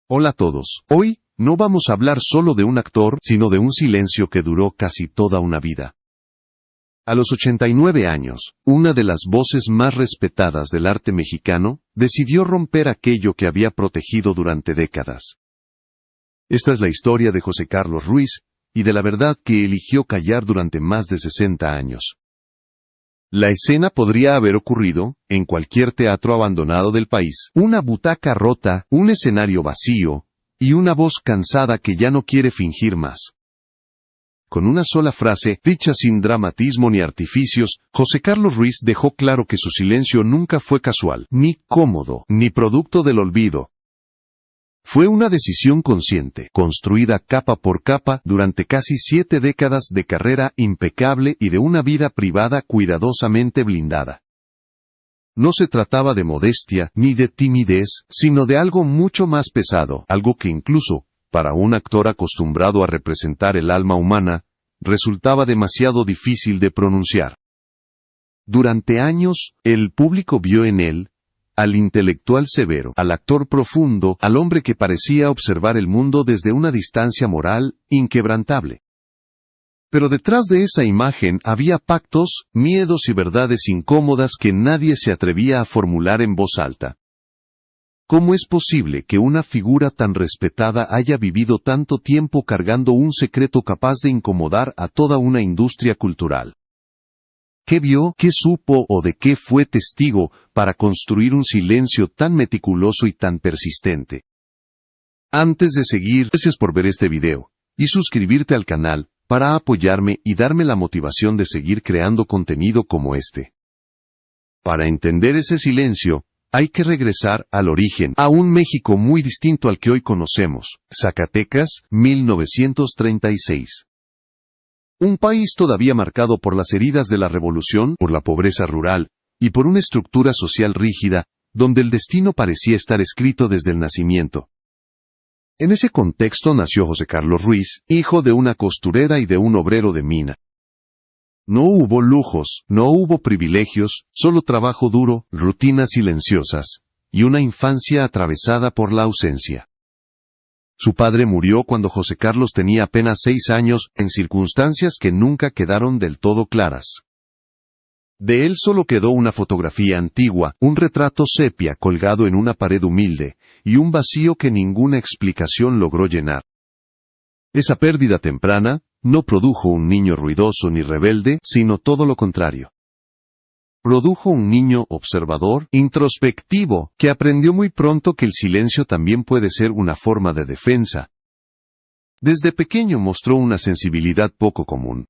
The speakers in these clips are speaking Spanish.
Hola a todos. Hoy, no vamos a hablar solo de un actor, sino de un silencio que duró casi toda una vida. A los 89 años, una de las voces más respetadas del arte mexicano, decidió romper aquello que había protegido durante décadas. Esta es la historia de José Carlos Ruiz, y de la verdad que eligió callar durante más de 60 años. La escena podría haber ocurrido en cualquier teatro abandonado del país. Una butaca rota, un escenario vacío, y una voz cansada que ya no quiere fingir más. Con una sola frase, dicha sin dramatismo ni artificios, José Carlos Ruiz dejó claro que su silencio nunca fue casual, ni cómodo, ni producto del olvido. Fue una decisión consciente, construida capa por capa durante casi 7 décadas de carrera impecable y de una vida privada cuidadosamente blindada. No se trataba de modestia ni de timidez, sino de algo mucho más pesado, algo que incluso, para un actor acostumbrado a representar el alma humana, resultaba demasiado difícil de pronunciar. Durante años, el público vio en él al intelectual severo, al actor profundo, al hombre que parecía observar el mundo desde una distancia moral inquebrantable. Pero detrás de esa imagen había pactos, miedos y verdades incómodas que nadie se atrevía a formular en voz alta. ¿Cómo es posible que una figura tan respetada haya vivido tanto tiempo cargando un secreto capaz de incomodar a toda una industria cultural? ¿Qué vio, qué supo o de qué fue testigo para construir un silencio tan meticuloso y tan persistente? Antes de seguir, gracias por ver este video, y suscribirte al canal, para apoyarme y darme la motivación de seguir creando contenido como este. Para entender ese silencio, hay que regresar al origen, a un México muy distinto al que hoy conocemos, Zacatecas, 1936. Un país todavía marcado por las heridas de la revolución, por la pobreza rural, y por una estructura social rígida, donde el destino parecía estar escrito desde el nacimiento. En ese contexto nació José Carlos Ruiz, hijo de una costurera y de un obrero de mina. No hubo lujos, no hubo privilegios, solo trabajo duro, rutinas silenciosas, y una infancia atravesada por la ausencia. Su padre murió cuando José Carlos tenía apenas 6 años, en circunstancias que nunca quedaron del todo claras. De él solo quedó una fotografía antigua, un retrato sepia colgado en una pared humilde, y un vacío que ninguna explicación logró llenar. Esa pérdida temprana no produjo un niño ruidoso ni rebelde, sino todo lo contrario. Produjo un niño observador, introspectivo, que aprendió muy pronto que el silencio también puede ser una forma de defensa. Desde pequeño mostró una sensibilidad poco común.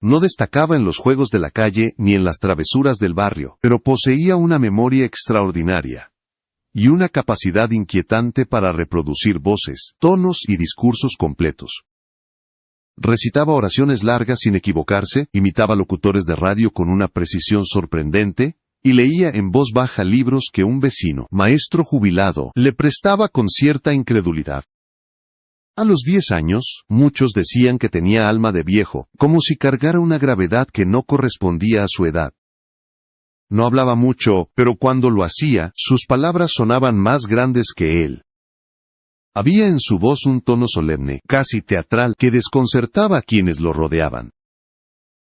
No destacaba en los juegos de la calle ni en las travesuras del barrio, pero poseía una memoria extraordinaria y una capacidad inquietante para reproducir voces, tonos y discursos completos. Recitaba oraciones largas sin equivocarse, imitaba locutores de radio con una precisión sorprendente, y leía en voz baja libros que un vecino, maestro jubilado, le prestaba con cierta incredulidad. A los 10 años, muchos decían que tenía alma de viejo, como si cargara una gravedad que no correspondía a su edad. No hablaba mucho, pero cuando lo hacía, sus palabras sonaban más grandes que él. Había en su voz un tono solemne, casi teatral, que desconcertaba a quienes lo rodeaban.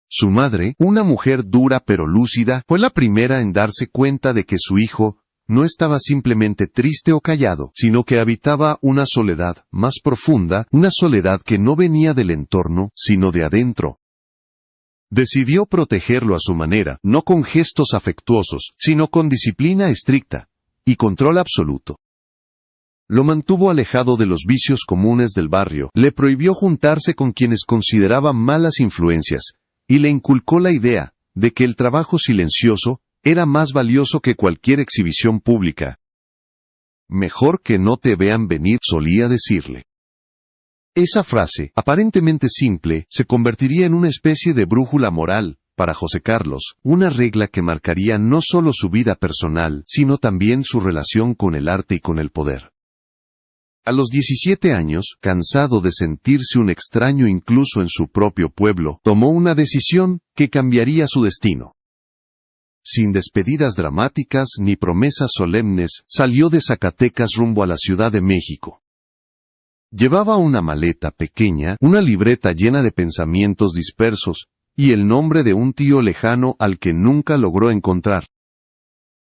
Su madre, una mujer dura pero lúcida, fue la primera en darse cuenta de que su hijo no estaba simplemente triste o callado, sino que habitaba una soledad más profunda, una soledad que no venía del entorno, sino de adentro. Decidió protegerlo a su manera, no con gestos afectuosos, sino con disciplina estricta y control absoluto. Lo mantuvo alejado de los vicios comunes del barrio, le prohibió juntarse con quienes consideraba malas influencias, y le inculcó la idea de que el trabajo silencioso era más valioso que cualquier exhibición pública. Mejor que no te vean venir, solía decirle. Esa frase, aparentemente simple, se convertiría en una especie de brújula moral, para José Carlos, una regla que marcaría no solo su vida personal, sino también su relación con el arte y con el poder. A los 17 años, cansado de sentirse un extraño incluso en su propio pueblo, tomó una decisión que cambiaría su destino. sin despedidas dramáticas ni promesas solemnes, salió de Zacatecas rumbo a la Ciudad de México. Llevaba una maleta pequeña, una libreta llena de pensamientos dispersos, y el nombre de un tío lejano al que nunca logró encontrar.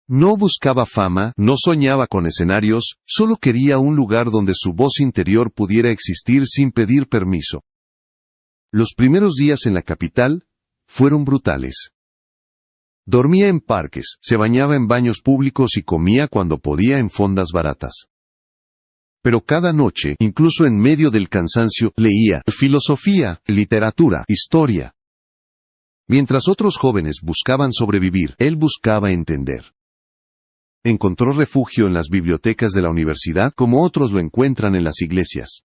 No buscaba fama, no soñaba con escenarios, solo quería un lugar donde su voz interior pudiera existir sin pedir permiso. Los primeros días en la capital fueron brutales. Dormía en parques, se bañaba en baños públicos y comía cuando podía en fondas baratas. Pero cada noche, incluso en medio del cansancio, leía filosofía, literatura, historia. Mientras otros jóvenes buscaban sobrevivir, él buscaba entender. Encontró refugio en las bibliotecas de la universidad como otros lo encuentran en las iglesias.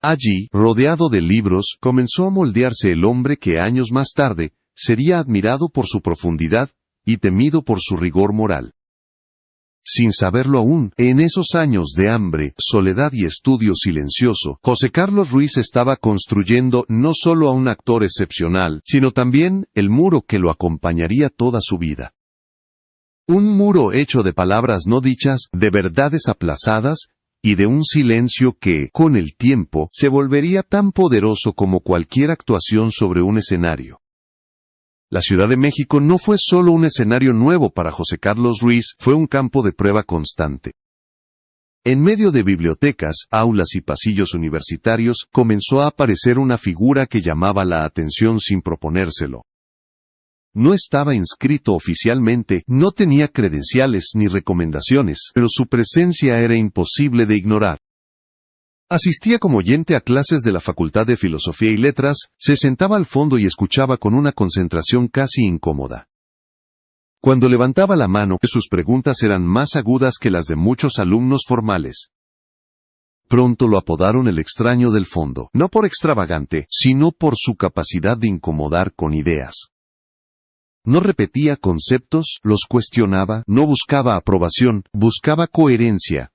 Allí, rodeado de libros, comenzó a moldearse el hombre que años más tarde sería admirado por su profundidad y temido por su rigor moral. Sin saberlo aún, en esos años de hambre, soledad y estudio silencioso, José Carlos Ruiz estaba construyendo no solo a un actor excepcional, sino también el muro que lo acompañaría toda su vida. Un muro hecho de palabras no dichas, de verdades aplazadas, y de un silencio que, con el tiempo, se volvería tan poderoso como cualquier actuación sobre un escenario. La Ciudad de México no fue solo un escenario nuevo para José Carlos Ruiz, fue un campo de prueba constante. En medio de bibliotecas, aulas y pasillos universitarios, comenzó a aparecer una figura que llamaba la atención sin proponérselo. No estaba inscrito oficialmente, no tenía credenciales ni recomendaciones, pero su presencia era imposible de ignorar. Asistía como oyente a clases de la Facultad de Filosofía y Letras, se sentaba al fondo y escuchaba con una concentración casi incómoda. Cuando levantaba la mano, sus preguntas eran más agudas que las de muchos alumnos formales. Pronto lo apodaron el extraño del fondo, no por extravagante, sino por su capacidad de incomodar con ideas. No repetía conceptos, los cuestionaba, no buscaba aprobación, buscaba coherencia.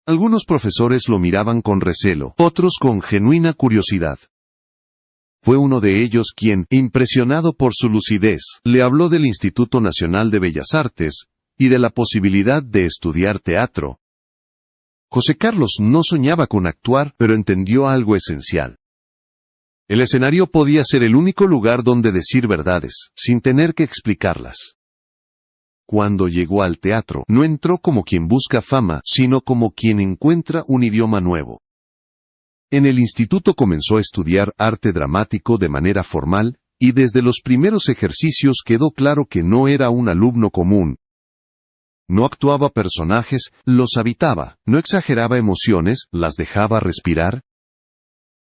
Algunos profesores lo miraban con recelo, otros con genuina curiosidad. Fue uno de ellos quien, impresionado por su lucidez, le habló del Instituto Nacional de Bellas Artes y de la posibilidad de estudiar teatro. José Carlos no soñaba con actuar, pero entendió algo esencial. El escenario podía ser el único lugar donde decir verdades, sin tener que explicarlas. Cuando llegó al teatro, no entró como quien busca fama, sino como quien encuentra un idioma nuevo. En el instituto comenzó a estudiar arte dramático de manera formal, y desde los primeros ejercicios quedó claro que no era un alumno común. No actuaba personajes, los habitaba, no exageraba emociones, las dejaba respirar.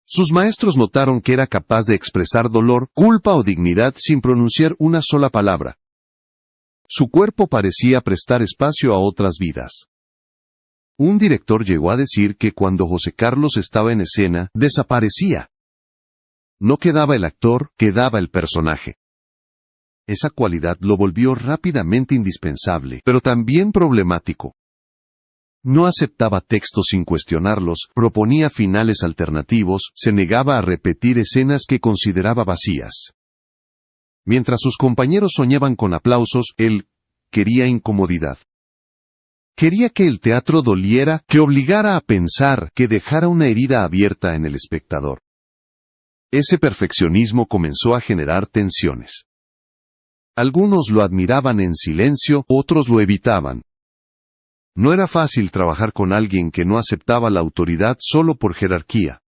Sus maestros notaron que era capaz de expresar dolor, culpa o dignidad sin pronunciar una sola palabra. Su cuerpo parecía prestar espacio a otras vidas. Un director llegó a decir que cuando José Carlos estaba en escena, desaparecía. No quedaba el actor, quedaba el personaje. Esa cualidad lo volvió rápidamente indispensable, pero también problemático. No aceptaba textos sin cuestionarlos, proponía finales alternativos, se negaba a repetir escenas que consideraba vacías. Mientras sus compañeros soñaban con aplausos, él quería incomodidad. Quería que el teatro doliera, que obligara a pensar, que dejara una herida abierta en el espectador. Ese perfeccionismo comenzó a generar tensiones. Algunos lo admiraban en silencio, otros lo evitaban. No era fácil trabajar con alguien que no aceptaba la autoridad solo por jerarquía.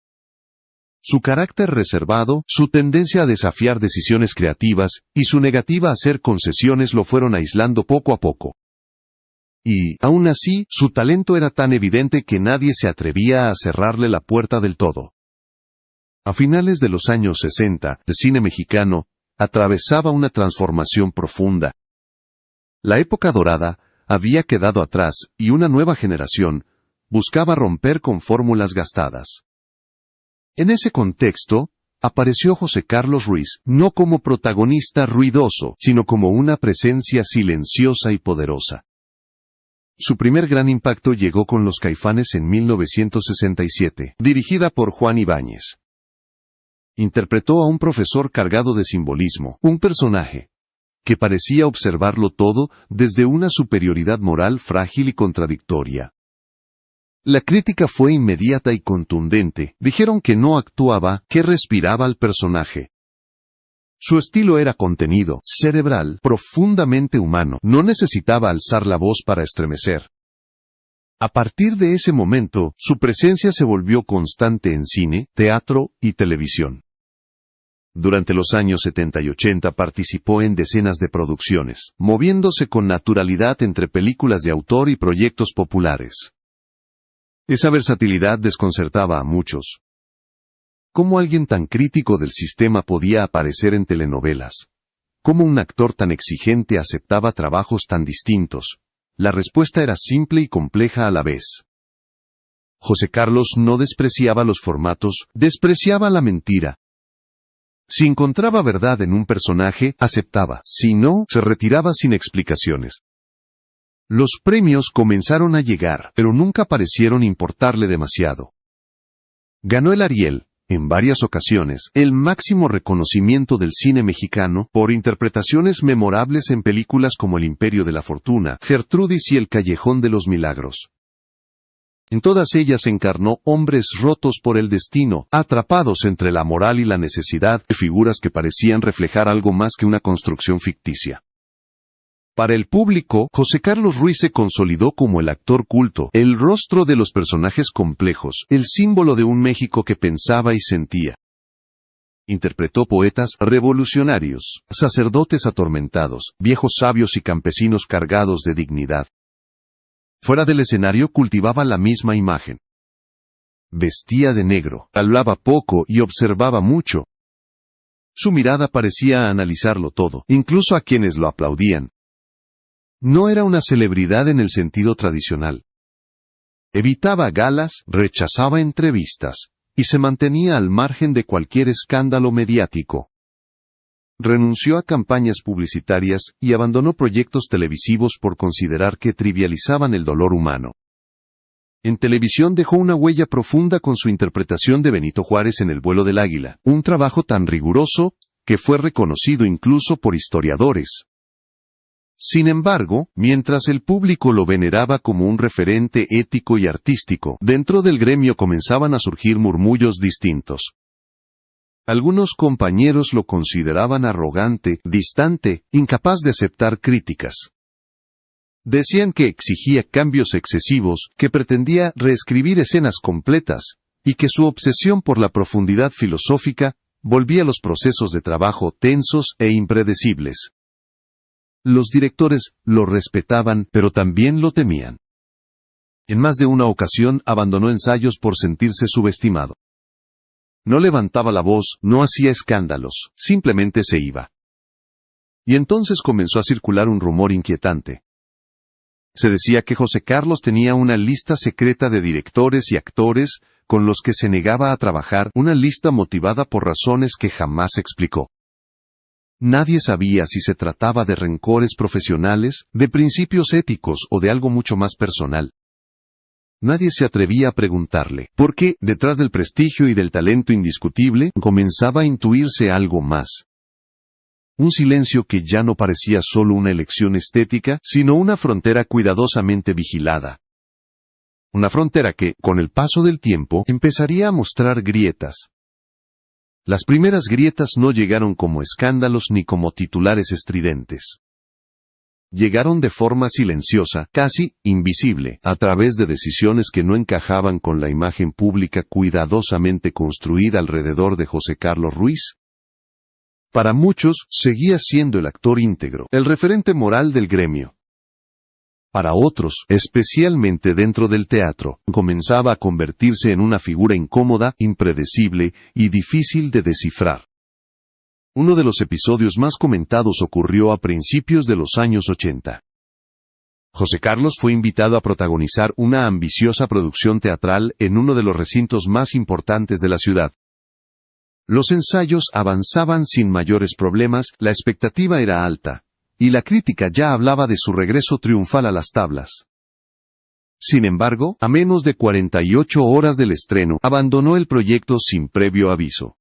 Su carácter reservado, su tendencia a desafiar decisiones creativas, y su negativa a hacer concesiones lo fueron aislando poco a poco. Y, aún así, su talento era tan evidente que nadie se atrevía a cerrarle la puerta del todo. A finales de los años 60, el cine mexicano atravesaba una transformación profunda. La época dorada había quedado atrás, y una nueva generación buscaba romper con fórmulas gastadas. En ese contexto, apareció José Carlos Ruiz, no como protagonista ruidoso, sino como una presencia silenciosa y poderosa. Su primer gran impacto llegó con Los Caifanes en 1967, dirigida por Juan Ibáñez. Interpretó a un profesor cargado de simbolismo, un personaje que parecía observarlo todo desde una superioridad moral frágil y contradictoria. La crítica fue inmediata y contundente. Dijeron que no actuaba, que respiraba al personaje. Su estilo era contenido, cerebral, profundamente humano. No necesitaba alzar la voz para estremecer. A partir de ese momento, su presencia se volvió constante en cine, teatro y televisión. Durante los años 70 y 80 participó en decenas de producciones, moviéndose con naturalidad entre películas de autor y proyectos populares. Esa versatilidad desconcertaba a muchos. ¿Cómo alguien tan crítico del sistema podía aparecer en telenovelas? ¿Cómo un actor tan exigente aceptaba trabajos tan distintos? La respuesta era simple y compleja a la vez. José Carlos no despreciaba los formatos, despreciaba la mentira. Si encontraba verdad en un personaje, aceptaba. Si no, se retiraba sin explicaciones. Los premios comenzaron a llegar, pero nunca parecieron importarle demasiado. Ganó el Ariel, en varias ocasiones, el máximo reconocimiento del cine mexicano, por interpretaciones memorables en películas como El Imperio de la Fortuna, Gertrudis y El Callejón de los Milagros. En todas ellas encarnó hombres rotos por el destino, atrapados entre la moral y la necesidad, figuras que parecían reflejar algo más que una construcción ficticia. Para el público, José Carlos Ruiz se consolidó como el actor culto, el rostro de los personajes complejos, el símbolo de un México que pensaba y sentía. Interpretó poetas revolucionarios, sacerdotes atormentados, viejos sabios y campesinos cargados de dignidad. Fuera del escenario cultivaba la misma imagen. Vestía de negro, hablaba poco y observaba mucho. Su mirada parecía analizarlo todo, incluso a quienes lo aplaudían. No era una celebridad en el sentido tradicional. Evitaba galas, rechazaba entrevistas, y se mantenía al margen de cualquier escándalo mediático. Renunció a campañas publicitarias y abandonó proyectos televisivos por considerar que trivializaban el dolor humano. En televisión dejó una huella profunda con su interpretación de Benito Juárez en El vuelo del águila, un trabajo tan riguroso que fue reconocido incluso por historiadores. Sin embargo, mientras el público lo veneraba como un referente ético y artístico, dentro del gremio comenzaban a surgir murmullos distintos. Algunos compañeros lo consideraban arrogante, distante, incapaz de aceptar críticas. Decían que exigía cambios excesivos, que pretendía reescribir escenas completas, y que su obsesión por la profundidad filosófica volvía los procesos de trabajo tensos e impredecibles. Los directores lo respetaban, pero también lo temían. En más de una ocasión abandonó ensayos por sentirse subestimado. No levantaba la voz, no hacía escándalos, simplemente se iba. Y entonces comenzó a circular un rumor inquietante. Se decía que José Carlos tenía una lista secreta de directores y actores con los que se negaba a trabajar, una lista motivada por razones que jamás explicó. Nadie sabía si se trataba de rencores profesionales, de principios éticos o de algo mucho más personal. Nadie se atrevía a preguntarle, porque, detrás del prestigio y del talento indiscutible, comenzaba a intuirse algo más. Un silencio que ya no parecía solo una elección estética, sino una frontera cuidadosamente vigilada. Una frontera que, con el paso del tiempo, empezaría a mostrar grietas. Las primeras grietas no llegaron como escándalos ni como titulares estridentes. Llegaron de forma silenciosa, casi invisible, a través de decisiones que no encajaban con la imagen pública cuidadosamente construida alrededor de José Carlos Ruiz. Para muchos, seguía siendo el actor íntegro, el referente moral del gremio. Para otros, especialmente dentro del teatro, comenzaba a convertirse en una figura incómoda, impredecible y difícil de descifrar. Uno de los episodios más comentados ocurrió a principios de los años 80. José Carlos fue invitado a protagonizar una ambiciosa producción teatral en uno de los recintos más importantes de la ciudad. Los ensayos avanzaban sin mayores problemas, la expectativa era alta, y la crítica ya hablaba de su regreso triunfal a las tablas. Sin embargo, a menos de 48 horas del estreno, abandonó el proyecto sin previo aviso.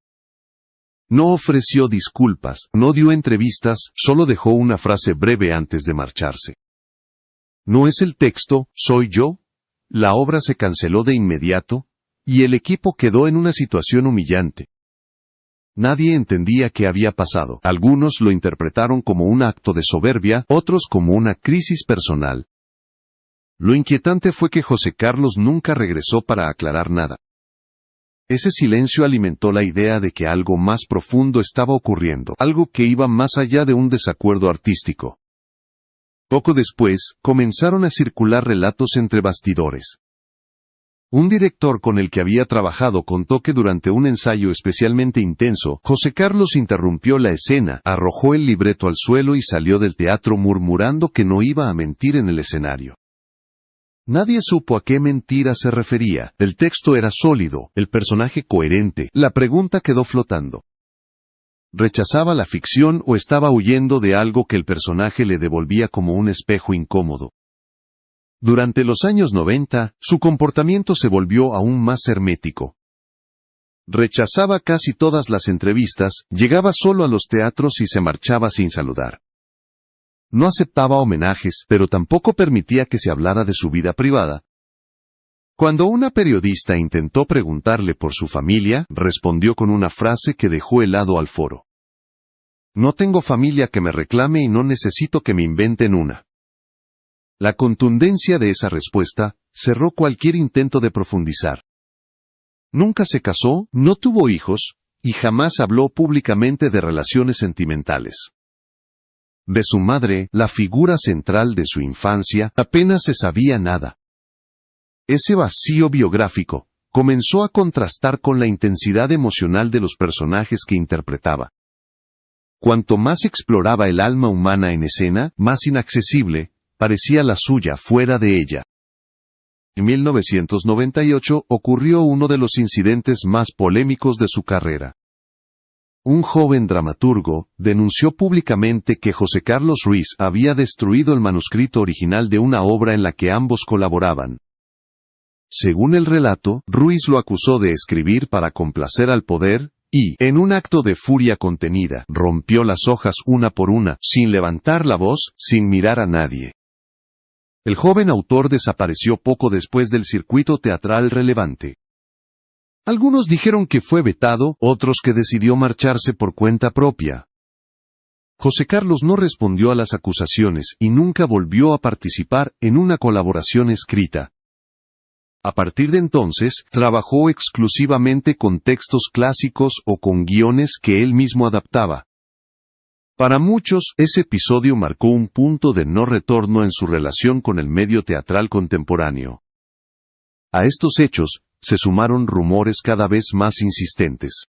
No ofreció disculpas, no dio entrevistas, solo dejó una frase breve antes de marcharse. No es el texto, soy yo. La obra se canceló de inmediato, y el equipo quedó en una situación humillante. Nadie entendía qué había pasado. Algunos lo interpretaron como un acto de soberbia, otros como una crisis personal. Lo inquietante fue que José Carlos nunca regresó para aclarar nada. Ese silencio alimentó la idea de que algo más profundo estaba ocurriendo, algo que iba más allá de un desacuerdo artístico. Poco después, comenzaron a circular relatos entre bastidores. Un director con el que había trabajado contó que durante un ensayo especialmente intenso, José Carlos interrumpió la escena, arrojó el libreto al suelo y salió del teatro murmurando que no iba a mentir en el escenario. Nadie supo a qué mentira se refería. El texto era sólido, el personaje coherente, la pregunta quedó flotando. ¿Rechazaba la ficción o estaba huyendo de algo que el personaje le devolvía como un espejo incómodo? Durante los años 90, su comportamiento se volvió aún más hermético. Rechazaba casi todas las entrevistas, llegaba solo a los teatros y se marchaba sin saludar. No aceptaba homenajes, pero tampoco permitía que se hablara de su vida privada. Cuando una periodista intentó preguntarle por su familia, respondió con una frase que dejó helado al foro. No tengo familia que me reclame y no necesito que me inventen una. La contundencia de esa respuesta cerró cualquier intento de profundizar. Nunca se casó, no tuvo hijos, y jamás habló públicamente de relaciones sentimentales. De su madre, la figura central de su infancia, apenas se sabía nada. Ese vacío biográfico comenzó a contrastar con la intensidad emocional de los personajes que interpretaba. Cuanto más exploraba el alma humana en escena, más inaccesible parecía la suya fuera de ella. En 1998 ocurrió uno de los incidentes más polémicos de su carrera. Un joven dramaturgo denunció públicamente que José Carlos Ruiz había destruido el manuscrito original de una obra en la que ambos colaboraban. Según el relato, Ruiz lo acusó de escribir para complacer al poder, y, en un acto de furia contenida, rompió las hojas una por una, sin levantar la voz, sin mirar a nadie. El joven autor desapareció poco después del circuito teatral relevante. Algunos dijeron que fue vetado, otros que decidió marcharse por cuenta propia. José Carlos no respondió a las acusaciones y nunca volvió a participar en una colaboración escrita. A partir de entonces, trabajó exclusivamente con textos clásicos o con guiones que él mismo adaptaba. Para muchos, ese episodio marcó un punto de no retorno en su relación con el medio teatral contemporáneo. A estos hechos, se sumaron rumores cada vez más insistentes.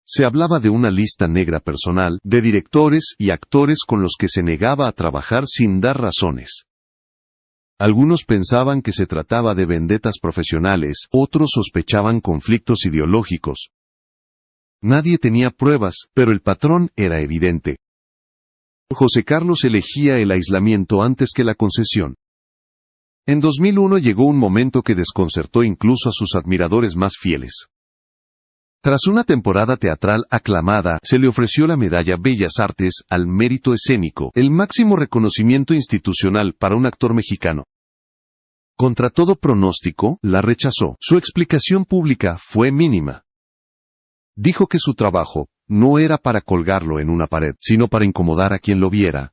Se hablaba de una lista negra personal, de directores y actores con los que se negaba a trabajar sin dar razones. Algunos pensaban que se trataba de vendetas profesionales, otros sospechaban conflictos ideológicos. Nadie tenía pruebas, pero el patrón era evidente. José Carlos elegía el aislamiento antes que la concesión. En 2001 llegó un momento que desconcertó incluso a sus admiradores más fieles. Tras una temporada teatral aclamada, se le ofreció la Medalla Bellas Artes al Mérito Escénico, el máximo reconocimiento institucional para un actor mexicano. Contra todo pronóstico, la rechazó. Su explicación pública fue mínima. Dijo que su trabajo no era para colgarlo en una pared, sino para incomodar a quien lo viera.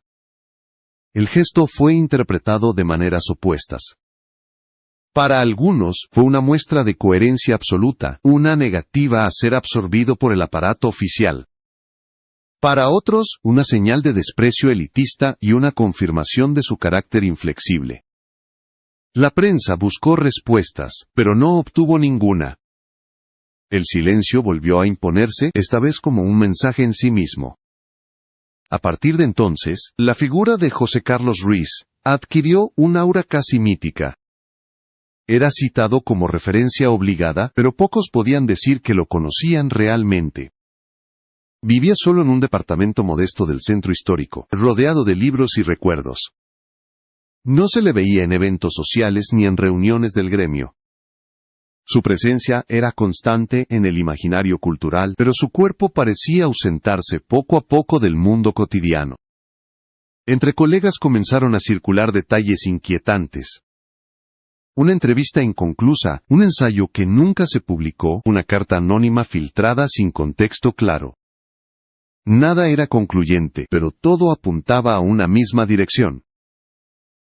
El gesto fue interpretado de maneras opuestas. Para algunos, fue una muestra de coherencia absoluta, una negativa a ser absorbido por el aparato oficial. Para otros, una señal de desprecio elitista y una confirmación de su carácter inflexible. La prensa buscó respuestas, pero no obtuvo ninguna. El silencio volvió a imponerse, esta vez como un mensaje en sí mismo. A partir de entonces, la figura de José Carlos Ruiz adquirió un aura casi mítica. Era citado como referencia obligada, pero pocos podían decir que lo conocían realmente. Vivía solo en un departamento modesto del centro histórico, rodeado de libros y recuerdos. No se le veía en eventos sociales ni en reuniones del gremio. Su presencia era constante en el imaginario cultural, pero su cuerpo parecía ausentarse poco a poco del mundo cotidiano. Entre colegas comenzaron a circular detalles inquietantes. Una entrevista inconclusa, un ensayo que nunca se publicó, una carta anónima filtrada sin contexto claro. Nada era concluyente, pero todo apuntaba a una misma dirección.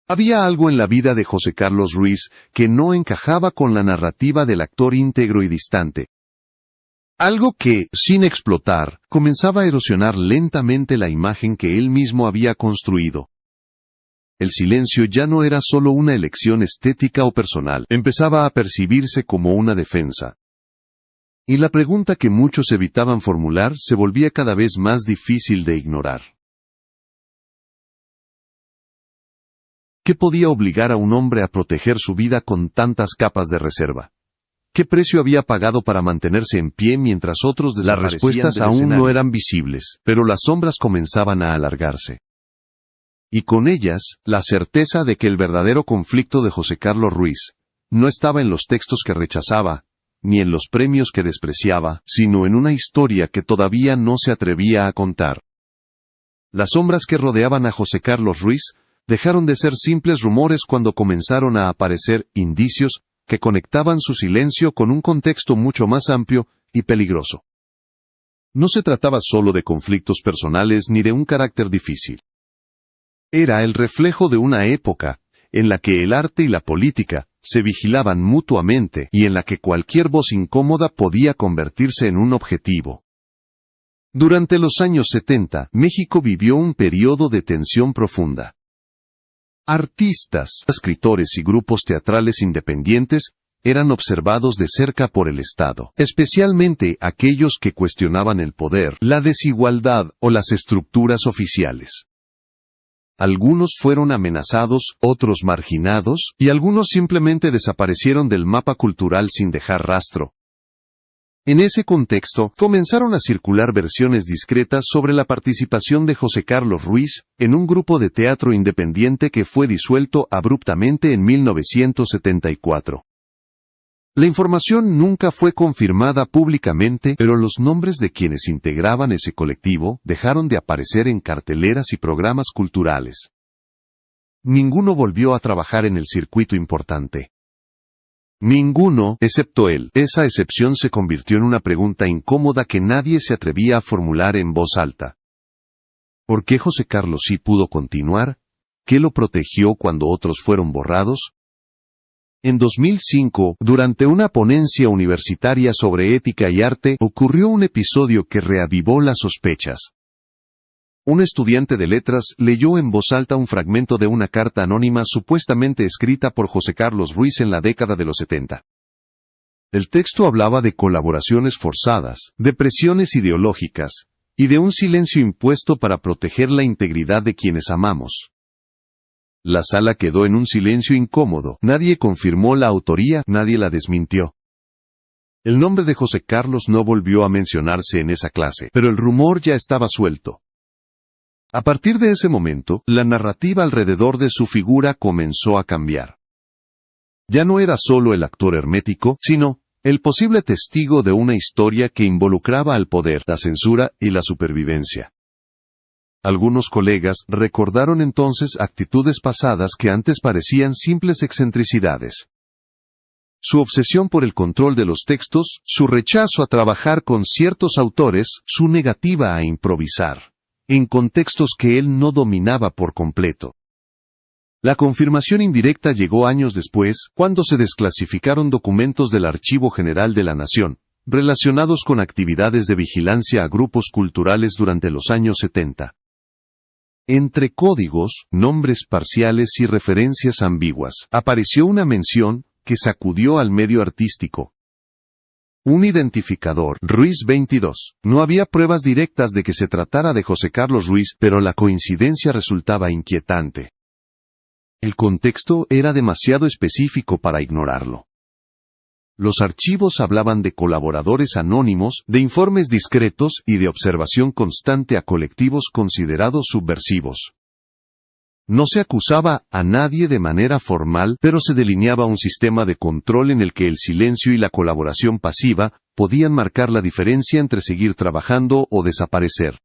Había algo en la vida de José Carlos Ruiz que no encajaba con la narrativa del actor íntegro y distante. Algo que, sin explotar, comenzaba a erosionar lentamente la imagen que él mismo había construido. El silencio ya no era solo una elección estética o personal, empezaba a percibirse como una defensa. Y la pregunta que muchos evitaban formular se volvía cada vez más difícil de ignorar. ¿Qué podía obligar a un hombre a proteger su vida con tantas capas de reserva? ¿Qué precio había pagado para mantenerse en pie mientras otros desaparecían? Las respuestas aún no eran visibles, pero las sombras comenzaban a alargarse. Y con ellas, la certeza de que el verdadero conflicto de José Carlos Ruiz no estaba en los textos que rechazaba, ni en los premios que despreciaba, sino en una historia que todavía no se atrevía a contar. Las sombras que rodeaban a José Carlos Ruiz dejaron de ser simples rumores cuando comenzaron a aparecer indicios que conectaban su silencio con un contexto mucho más amplio y peligroso. No se trataba solo de conflictos personales ni de un carácter difícil. Era el reflejo de una época en la que el arte y la política se vigilaban mutuamente y en la que cualquier voz incómoda podía convertirse en un objetivo. Durante los años 70, México vivió un periodo de tensión profunda. Artistas, escritores y grupos teatrales independientes eran observados de cerca por el Estado, especialmente aquellos que cuestionaban el poder, la desigualdad o las estructuras oficiales. Algunos fueron amenazados, otros marginados, y algunos simplemente desaparecieron del mapa cultural sin dejar rastro. En ese contexto, comenzaron a circular versiones discretas sobre la participación de José Carlos Ruiz en un grupo de teatro independiente que fue disuelto abruptamente en 1974. La información nunca fue confirmada públicamente, pero los nombres de quienes integraban ese colectivo dejaron de aparecer en carteleras y programas culturales. Ninguno volvió a trabajar en el circuito importante. Ninguno, excepto él. Esa excepción se convirtió en una pregunta incómoda que nadie se atrevía a formular en voz alta. ¿Por qué José Carlos sí pudo continuar? ¿Qué lo protegió cuando otros fueron borrados? En 2005, durante una ponencia universitaria sobre ética y arte, ocurrió un episodio que reavivó las sospechas. Un estudiante de letras leyó en voz alta un fragmento de una carta anónima supuestamente escrita por José Carlos Ruiz en la década de los 70. El texto hablaba de colaboraciones forzadas, de presiones ideológicas, y de un silencio impuesto para proteger la integridad de quienes amamos. La sala quedó en un silencio incómodo, nadie confirmó la autoría, nadie la desmintió. El nombre de José Carlos no volvió a mencionarse en esa clase, pero el rumor ya estaba suelto. A partir de ese momento, la narrativa alrededor de su figura comenzó a cambiar. Ya no era solo el actor hermético, sino el posible testigo de una historia que involucraba al poder, la censura y la supervivencia. Algunos colegas recordaron entonces actitudes pasadas que antes parecían simples excentricidades. Su obsesión por el control de los textos, su rechazo a trabajar con ciertos autores, su negativa a improvisar, en contextos que él no dominaba por completo. La confirmación indirecta llegó años después, cuando se desclasificaron documentos del Archivo General de la Nación, relacionados con actividades de vigilancia a grupos culturales durante los años 70. Entre códigos, nombres parciales y referencias ambiguas, apareció una mención que sacudió al medio artístico. Un identificador, Ruiz 22. No había pruebas directas de que se tratara de José Carlos Ruiz, pero la coincidencia resultaba inquietante. El contexto era demasiado específico para ignorarlo. Los archivos hablaban de colaboradores anónimos, de informes discretos y de observación constante a colectivos considerados subversivos. No se acusaba a nadie de manera formal, pero se delineaba un sistema de control en el que el silencio y la colaboración pasiva podían marcar la diferencia entre seguir trabajando o desaparecer.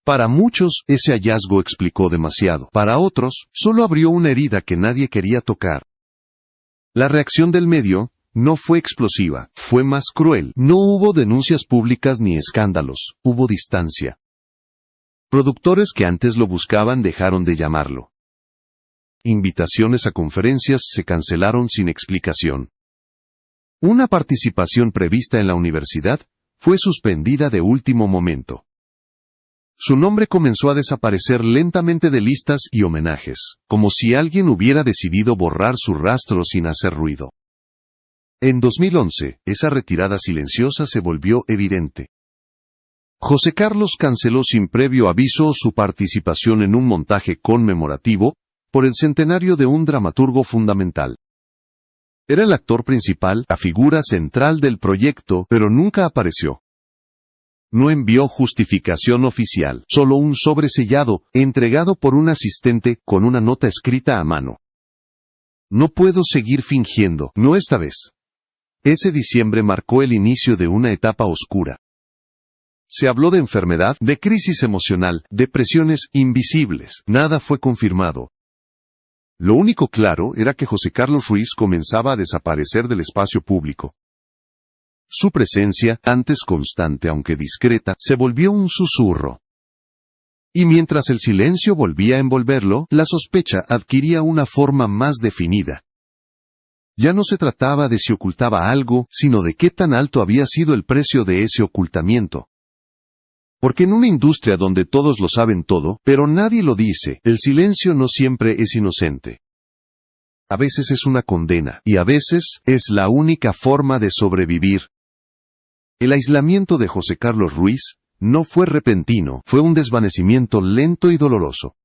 Para muchos, ese hallazgo explicó demasiado. Para otros, solo abrió una herida que nadie quería tocar. La reacción del medio no fue explosiva, fue más cruel. No hubo denuncias públicas ni escándalos, hubo distancia. Productores que antes lo buscaban dejaron de llamarlo. Invitaciones a conferencias se cancelaron sin explicación. Una participación prevista en la universidad fue suspendida de último momento. Su nombre comenzó a desaparecer lentamente de listas y homenajes, como si alguien hubiera decidido borrar su rastro sin hacer ruido. En 2011, esa retirada silenciosa se volvió evidente. José Carlos canceló sin previo aviso su participación en un montaje conmemorativo por el centenario de un dramaturgo fundamental. Era el actor principal, la figura central del proyecto, pero nunca apareció. No envió justificación oficial, solo un sobre sellado, entregado por un asistente con una nota escrita a mano. No puedo seguir fingiendo, no esta vez. Ese diciembre marcó el inicio de una etapa oscura. Se habló de enfermedad, de crisis emocional, de presiones invisibles. Nada fue confirmado. Lo único claro era que José Carlos Ruiz comenzaba a desaparecer del espacio público. Su presencia, antes constante aunque discreta, se volvió un susurro. Y mientras el silencio volvía a envolverlo, la sospecha adquiría una forma más definida. Ya no se trataba de si ocultaba algo, sino de qué tan alto había sido el precio de ese ocultamiento. Porque en una industria donde todos lo saben todo, pero nadie lo dice, el silencio no siempre es inocente. A veces es una condena, y a veces es la única forma de sobrevivir. El aislamiento de José Carlos Ruiz no fue repentino, fue un desvanecimiento lento y doloroso.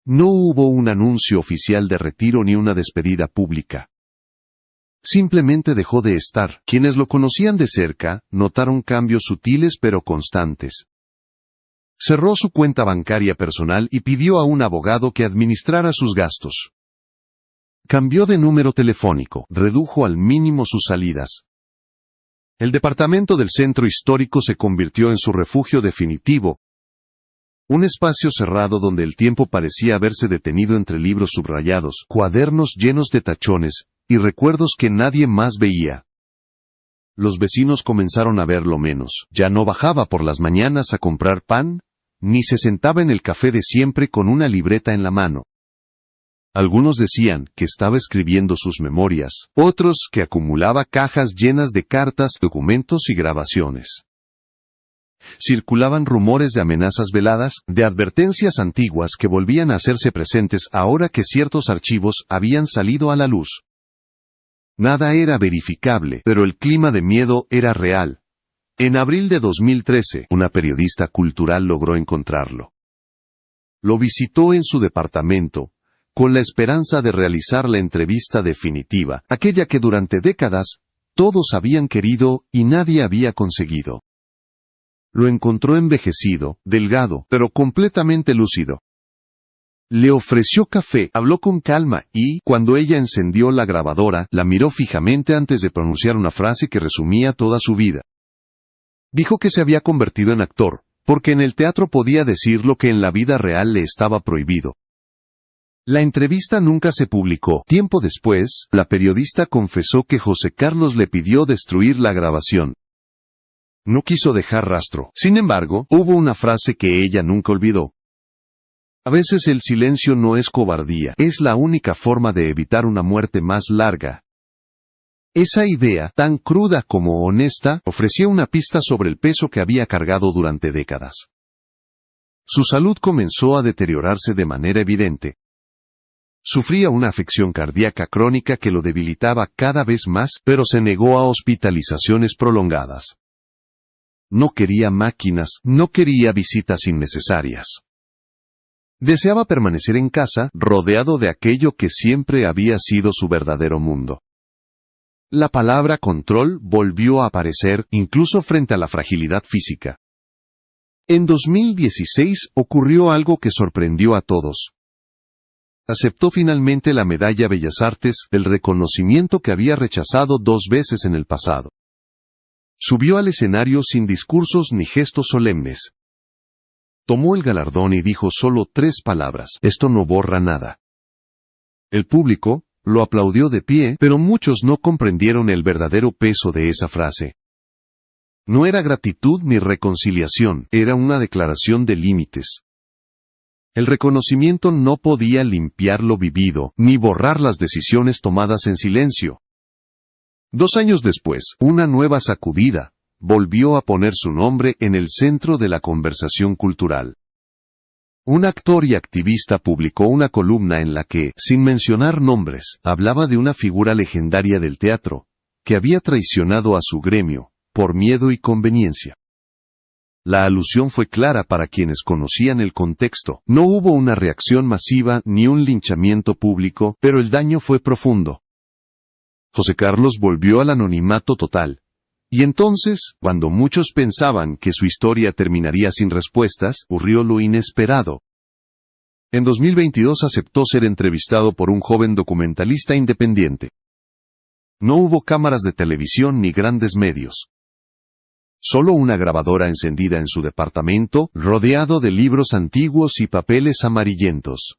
No hubo un anuncio oficial de retiro ni una despedida pública. Simplemente dejó de estar. Quienes lo conocían de cerca notaron cambios sutiles pero constantes. Cerró su cuenta bancaria personal y pidió a un abogado que administrara sus gastos. Cambió de número telefónico, redujo al mínimo sus salidas. El departamento del centro histórico se convirtió en su refugio definitivo. Un espacio cerrado donde el tiempo parecía haberse detenido entre libros subrayados, cuadernos llenos de tachones, y recuerdos que nadie más veía. Los vecinos comenzaron a verlo menos. Ya no bajaba por las mañanas a comprar pan, ni se sentaba en el café de siempre con una libreta en la mano. Algunos decían que estaba escribiendo sus memorias, otros que acumulaba cajas llenas de cartas, documentos y grabaciones. Circulaban rumores de amenazas veladas, de advertencias antiguas que volvían a hacerse presentes ahora que ciertos archivos habían salido a la luz. Nada era verificable, pero el clima de miedo era real. En abril de 2013, una periodista cultural logró encontrarlo. Lo visitó en su departamento, con la esperanza de realizar la entrevista definitiva, aquella que durante décadas todos habían querido y nadie había conseguido. Lo encontró envejecido, delgado, pero completamente lúcido. Le ofreció café, habló con calma y, cuando ella encendió la grabadora, la miró fijamente antes de pronunciar una frase que resumía toda su vida. Dijo que se había convertido en actor, porque en el teatro podía decir lo que en la vida real le estaba prohibido. La entrevista nunca se publicó. Tiempo después, la periodista confesó que José Carlos le pidió destruir la grabación. No quiso dejar rastro. Sin embargo, hubo una frase que ella nunca olvidó. A veces el silencio no es cobardía, es la única forma de evitar una muerte más larga. Esa idea, tan cruda como honesta, ofrecía una pista sobre el peso que había cargado durante décadas. Su salud comenzó a deteriorarse de manera evidente. Sufría una afección cardíaca crónica que lo debilitaba cada vez más, pero se negó a hospitalizaciones prolongadas. No quería máquinas, no quería visitas innecesarias. Deseaba permanecer en casa, rodeado de aquello que siempre había sido su verdadero mundo. La palabra control volvió a aparecer, incluso frente a la fragilidad física. En 2016 ocurrió algo que sorprendió a todos. aceptó finalmente la Medalla Bellas Artes, el reconocimiento que había rechazado 2 veces en el pasado. Subió al escenario sin discursos ni gestos solemnes. Tomó el galardón y dijo solo 3 palabras: esto no borra nada. El público lo aplaudió de pie, pero muchos no comprendieron el verdadero peso de esa frase. No era gratitud ni reconciliación, era una declaración de límites. El reconocimiento no podía limpiar lo vivido, ni borrar las decisiones tomadas en silencio. 2 años después, una nueva sacudida volvió a poner su nombre en el centro de la conversación cultural. Un actor y activista publicó una columna en la que, sin mencionar nombres, hablaba de una figura legendaria del teatro, que había traicionado a su gremio, por miedo y conveniencia. La alusión fue clara para quienes conocían el contexto. No hubo una reacción masiva ni un linchamiento público, pero el daño fue profundo. José Carlos volvió al anonimato total. Y entonces, cuando muchos pensaban que su historia terminaría sin respuestas, ocurrió lo inesperado. En 2022 aceptó ser entrevistado por un joven documentalista independiente. No hubo cámaras de televisión ni grandes medios. Solo una grabadora encendida en su departamento, rodeado de libros antiguos y papeles amarillentos.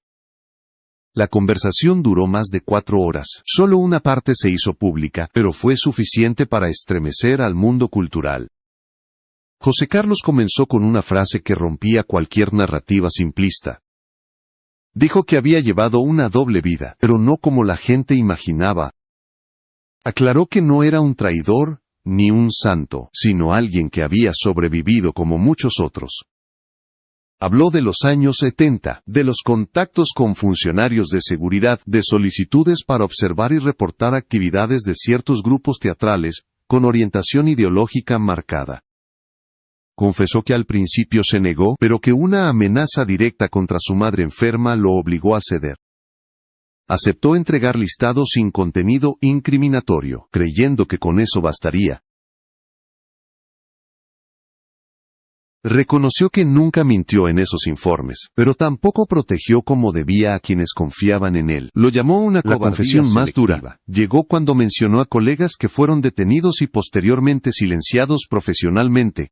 La conversación duró más de 4 horas. Solo una parte se hizo pública, pero fue suficiente para estremecer al mundo cultural. José Carlos comenzó con una frase que rompía cualquier narrativa simplista. Dijo que había llevado una doble vida, pero no como la gente imaginaba. Aclaró que no era un traidor, ni un santo, sino alguien que había sobrevivido como muchos otros. Habló de los años 70, de los contactos con funcionarios de seguridad, de solicitudes para observar y reportar actividades de ciertos grupos teatrales, con orientación ideológica marcada. Confesó que al principio se negó, pero que una amenaza directa contra su madre enferma lo obligó a ceder. Aceptó entregar listados sin contenido incriminatorio, creyendo que con eso bastaría. Reconoció que nunca mintió en esos informes, pero tampoco protegió como debía a quienes confiaban en él. Lo llamó una cobardía. La confesión más dura llegó cuando mencionó a colegas que fueron detenidos y posteriormente silenciados profesionalmente.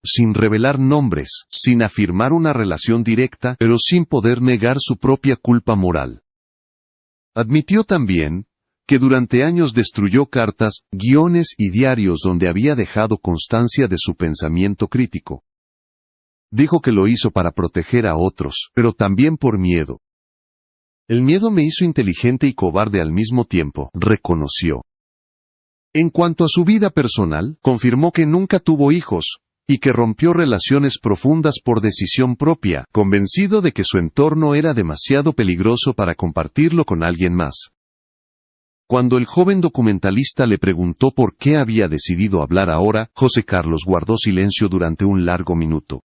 Sin revelar nombres, sin afirmar una relación directa, pero sin poder negar su propia culpa moral. Admitió también que durante años destruyó cartas, guiones y diarios donde había dejado constancia de su pensamiento crítico. Dijo que lo hizo para proteger a otros, pero también por miedo. El miedo me hizo inteligente y cobarde al mismo tiempo, reconoció. En cuanto a su vida personal, confirmó que nunca tuvo hijos, y que rompió relaciones profundas por decisión propia, convencido de que su entorno era demasiado peligroso para compartirlo con alguien más. Cuando el joven documentalista le preguntó por qué había decidido hablar ahora, José Carlos guardó silencio durante un largo minuto.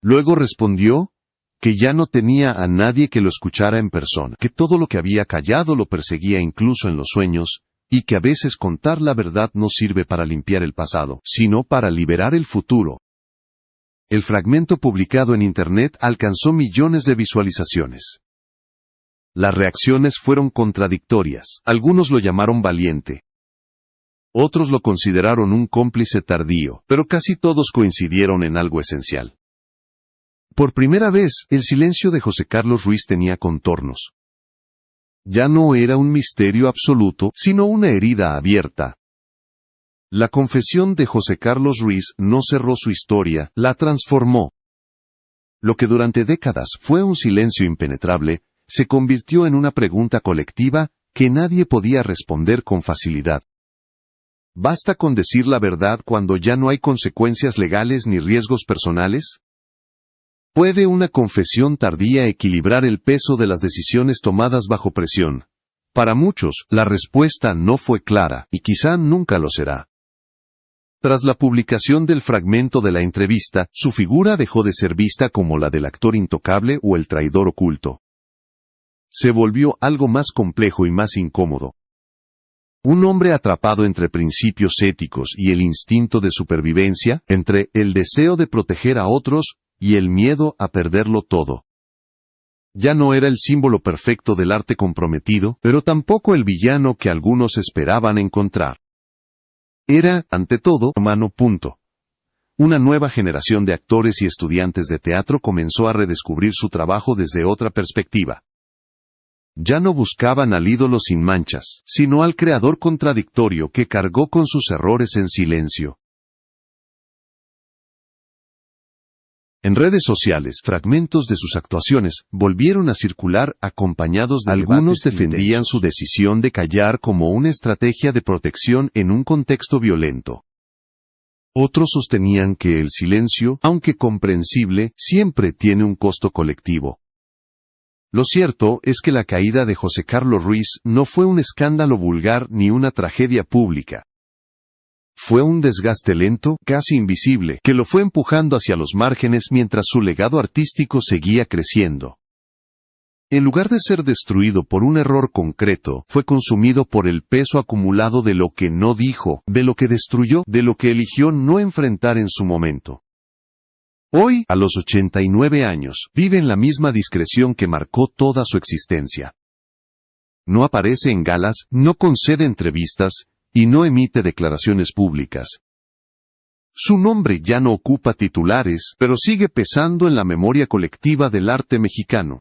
Luego respondió que ya no tenía a nadie que lo escuchara en persona, que todo lo que había callado lo perseguía incluso en los sueños, y que a veces contar la verdad no sirve para limpiar el pasado, sino para liberar el futuro. El fragmento publicado en Internet alcanzó millones de visualizaciones. Las reacciones fueron contradictorias. Algunos lo llamaron valiente. Otros lo consideraron un cómplice tardío, pero casi todos coincidieron en algo esencial. Por primera vez, el silencio de José Carlos Ruiz tenía contornos. Ya no era un misterio absoluto, sino una herida abierta. La confesión de José Carlos Ruiz no cerró su historia, la transformó. Lo que durante décadas fue un silencio impenetrable, se convirtió en una pregunta colectiva que nadie podía responder con facilidad. ¿Basta con decir la verdad cuando ya no hay consecuencias legales ni riesgos personales? ¿Puede una confesión tardía equilibrar el peso de las decisiones tomadas bajo presión? Para muchos, la respuesta no fue clara, y quizá nunca lo será. Tras la publicación del fragmento de la entrevista, su figura dejó de ser vista como la del actor intocable o el traidor oculto. Se volvió algo más complejo y más incómodo. Un hombre atrapado entre principios éticos y el instinto de supervivencia, entre el deseo de proteger a otros y el miedo a perderlo todo. Ya no era el símbolo perfecto del arte comprometido, pero tampoco el villano que algunos esperaban encontrar. Era, ante todo, humano. Una nueva generación de actores y estudiantes de teatro comenzó a redescubrir su trabajo desde otra perspectiva. Ya no buscaban al ídolo sin manchas, sino al creador contradictorio que cargó con sus errores en silencio. En redes sociales, fragmentos de sus actuaciones volvieron a circular acompañados de algunos defendían su decisión de callar como una estrategia de protección en un contexto violento. Otros sostenían que el silencio, aunque comprensible, siempre tiene un costo colectivo. Lo cierto es que la caída de José Carlos Ruiz no fue un escándalo vulgar ni una tragedia pública. Fue un desgaste lento, casi invisible, que lo fue empujando hacia los márgenes mientras su legado artístico seguía creciendo. En lugar de ser destruido por un error concreto, fue consumido por el peso acumulado de lo que no dijo, de lo que destruyó, de lo que eligió no enfrentar en su momento. Hoy, a los 89 años, vive en la misma discreción que marcó toda su existencia. No aparece en galas, no concede entrevistas, y no emite declaraciones públicas. Su nombre ya no ocupa titulares, pero sigue pesando en la memoria colectiva del arte mexicano.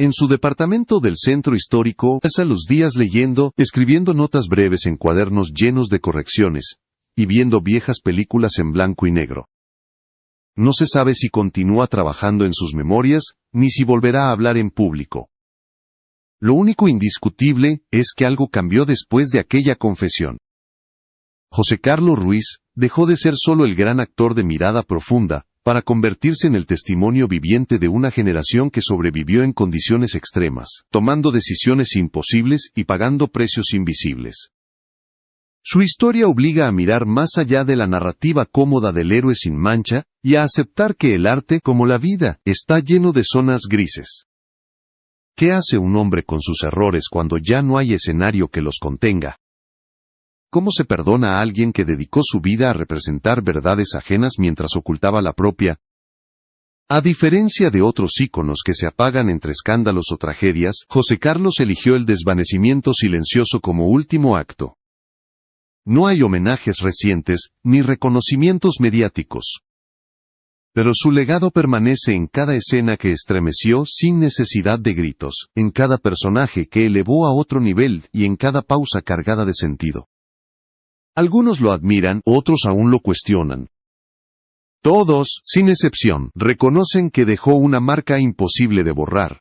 En su departamento del centro histórico, pasa los días leyendo, escribiendo notas breves en cuadernos llenos de correcciones, y viendo viejas películas en blanco y negro. No se sabe si continúa trabajando en sus memorias, ni si volverá a hablar en público. Lo único indiscutible es que algo cambió después de aquella confesión. José Carlos Ruiz dejó de ser solo el gran actor de mirada profunda, para convertirse en el testimonio viviente de una generación que sobrevivió en condiciones extremas, tomando decisiones imposibles y pagando precios invisibles. Su historia obliga a mirar más allá de la narrativa cómoda del héroe sin mancha, y a aceptar que el arte, como la vida, está lleno de zonas grises. ¿Qué hace un hombre con sus errores cuando ya no hay escenario que los contenga? ¿Cómo se perdona a alguien que dedicó su vida a representar verdades ajenas mientras ocultaba la propia? A diferencia de otros íconos que se apagan entre escándalos o tragedias, José Carlos eligió el desvanecimiento silencioso como último acto. No hay homenajes recientes, ni reconocimientos mediáticos. Pero su legado permanece en cada escena que estremeció sin necesidad de gritos, en cada personaje que elevó a otro nivel y en cada pausa cargada de sentido. Algunos lo admiran, otros aún lo cuestionan. Todos, sin excepción, reconocen que dejó una marca imposible de borrar.